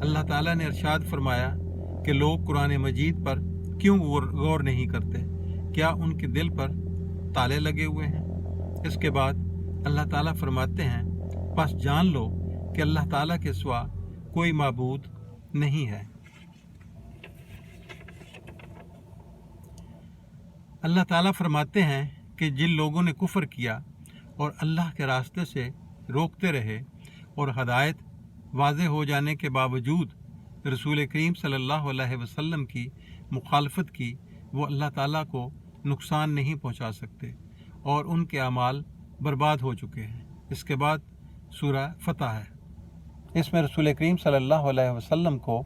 اللہ تعالیٰ نے ارشاد فرمایا کہ لوگ قرآن مجید پر کیوں غور نہیں کرتے؟ کیا ان کے دل پر تالے لگے ہوئے ہیں؟ اس کے بعد اللہ تعالیٰ فرماتے ہیں پس جان لو کہ اللہ تعالیٰ کے سوا کوئی معبود نہیں ہے۔ اللہ تعالیٰ فرماتے ہیں کہ جن لوگوں نے کفر کیا اور اللہ کے راستے سے روکتے رہے اور ہدایت واضح ہو جانے کے باوجود رسول کریم صلی اللہ علیہ وسلم کی مخالفت کی، وہ اللہ تعالیٰ کو نقصان نہیں پہنچا سکتے اور ان کے اعمال برباد ہو چکے ہیں۔ اس کے بعد سورہ فتح ہے۔ اس میں رسول کریم صلی اللہ علیہ وسلم کو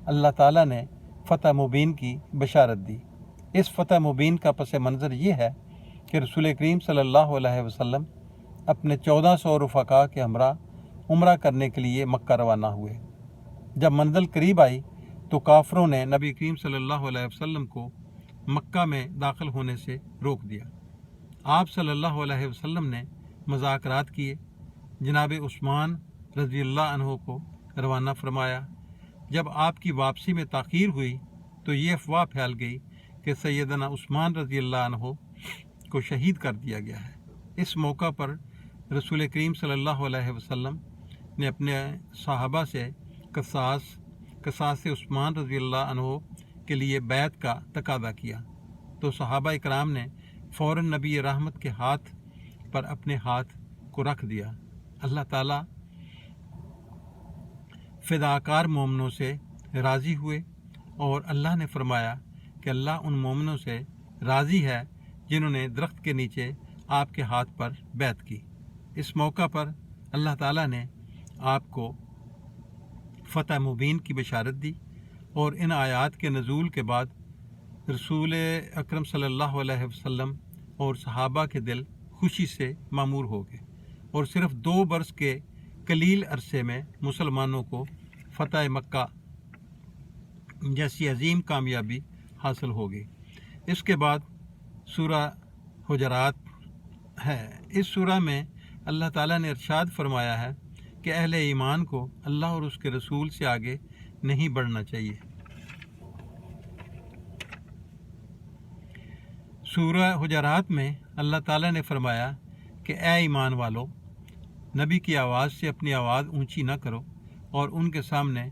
اللہ تعالیٰ نے فتح مبین کی بشارت دی۔ اس فتح مبین کا پس منظر یہ ہے کہ رسول کریم صلی اللہ علیہ وسلم اپنے 1400 رفقاء کے ہمراہ عمرہ کرنے کے لیے مکہ روانہ ہوئے۔ جب منزل قریب آئی تو کافروں نے نبی کریم صلی اللہ علیہ وسلم کو مکہ میں داخل ہونے سے روک دیا۔ آپ صلی اللہ علیہ وسلم نے مذاکرات کیے، جناب عثمان رضی اللہ عنہ کو روانہ فرمایا۔ جب آپ کی واپسی میں تاخیر ہوئی تو یہ افواہ پھیل گئی کہ سیدنا عثمان رضی اللہ عنہ کو شہید کر دیا گیا ہے۔ اس موقع پر رسول کریم صلی اللہ علیہ وسلم نے اپنے صحابہ سے قصاص عثمان رضی اللہ عنہ کے لیے بیعت کا تقاضا کیا تو صحابہ اکرام نے فوراً نبی رحمت کے ہاتھ پر اپنے ہاتھ کو رکھ دیا۔ اللہ تعالیٰ فداکار مومنوں سے راضی ہوئے اور اللہ نے فرمایا کہ اللہ ان مومنوں سے راضی ہے جنہوں نے درخت کے نیچے آپ کے ہاتھ پر بیعت کی۔ اس موقع پر اللہ تعالیٰ نے آپ کو فتح مبین کی بشارت دی اور ان آیات کے نزول کے بعد رسول اکرم صلی اللہ علیہ وسلم اور صحابہ کے دل خوشی سے معمور ہو گئے اور صرف 2 برس کے قلیل عرصے میں مسلمانوں کو فتح مکہ جیسی عظیم کامیابی حاصل ہو گئی۔ اس کے بعد سورہ حجرات ہے۔ اس سورہ میں اللہ تعالیٰ نے ارشاد فرمایا ہے کہ اہل ایمان کو اللہ اور اس کے رسول سے آگے نہیں بڑھنا چاہیے۔ سورہ حجرات میں اللہ تعالیٰ نے فرمایا کہ اے ایمان والو، نبی کی آواز سے اپنی آواز اونچی نہ کرو اور ان کے سامنے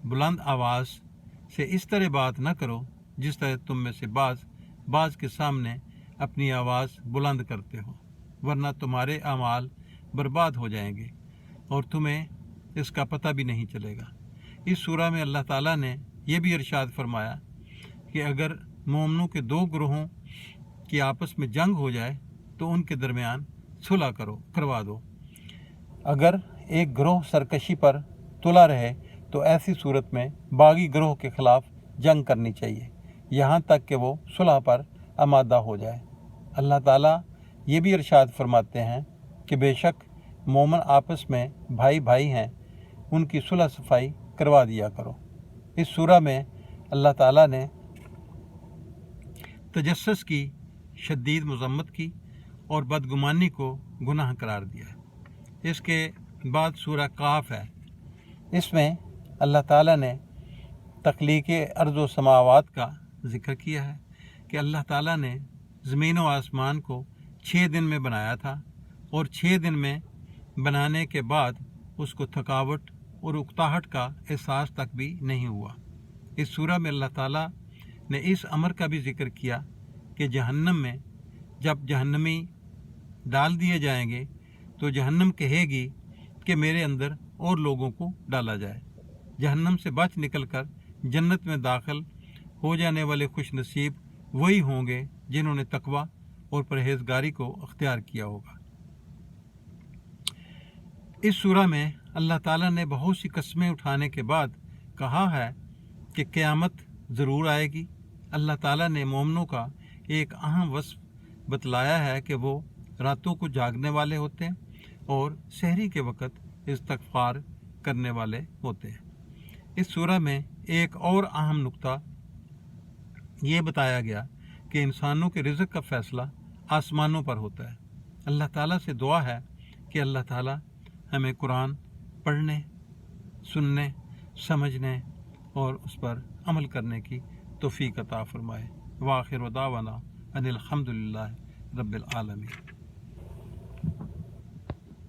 بلند آواز سے اس طرح بات نہ کرو جس طرح تم میں سے بعض کے سامنے اپنی آواز بلند کرتے ہو، ورنہ تمہارے اعمال برباد ہو جائیں گے اور تمہیں اس کا پتہ بھی نہیں چلے گا۔ اس سورہ میں اللہ تعالیٰ نے یہ بھی ارشاد فرمایا کہ اگر مومنوں کے 2 گروہوں کی آپس میں جنگ ہو جائے تو ان کے درمیان صلح کروا دو۔ اگر ایک گروہ سرکشی پر تلا رہے تو ایسی صورت میں باغی گروہ کے خلاف جنگ کرنی چاہیے یہاں تک کہ وہ صلح پر آمادہ ہو جائے۔ اللہ تعالیٰ یہ بھی ارشاد فرماتے ہیں کہ بے شک مومن آپس میں بھائی بھائی ہیں، ان کی صلح صفائی کروا دیا کرو۔ اس سورہ میں اللہ تعالیٰ نے تجسس کی شدید مذمت کی اور بدگمانی کو گناہ قرار دیا ہے۔ اس کے بعد سورہ قاف ہے۔ اس میں اللہ تعالیٰ نے تخلیق ارض و سماوات کا ذکر کیا ہے کہ اللہ تعالیٰ نے زمین و آسمان کو 6 دن میں بنایا تھا اور 6 دن میں بنانے کے بعد اس کو تھکاوٹ اور اکتاہٹ کا احساس تک بھی نہیں ہوا۔ اس سورہ میں اللہ تعالیٰ نے اس امر کا بھی ذکر کیا کہ جہنم میں جب جہنمی ڈال دیے جائیں گے تو جہنم کہے گی کہ میرے اندر اور لوگوں کو ڈالا جائے۔ جہنم سے بچ نکل کر جنت میں داخل ہو جانے والے خوش نصیب وہی ہوں گے جنہوں نے تقوی اور پرہیزگاری کو اختیار کیا ہوگا۔ اس سورہ میں اللہ تعالیٰ نے بہت سی قسمیں اٹھانے کے بعد کہا ہے کہ قیامت ضرور آئے گی۔ اللہ تعالیٰ نے مومنوں کا ایک اہم وصف بتلایا ہے کہ وہ راتوں کو جاگنے والے ہوتے ہیں اور سحری کے وقت استغفار کرنے والے ہوتے ہیں۔ اس سورہ میں ایک اور اہم نقطہ یہ بتایا گیا کہ انسانوں کے رزق کا فیصلہ آسمانوں پر ہوتا ہے۔ اللہ تعالیٰ سے دعا ہے کہ اللہ تعالیٰ ہمیں قرآن پڑھنے، سننے سمجھنے اور اس پر عمل کرنے کی توفیق عطا فرمائے۔ وآخر دعوانا ان الحمدللہ رب العالمین۔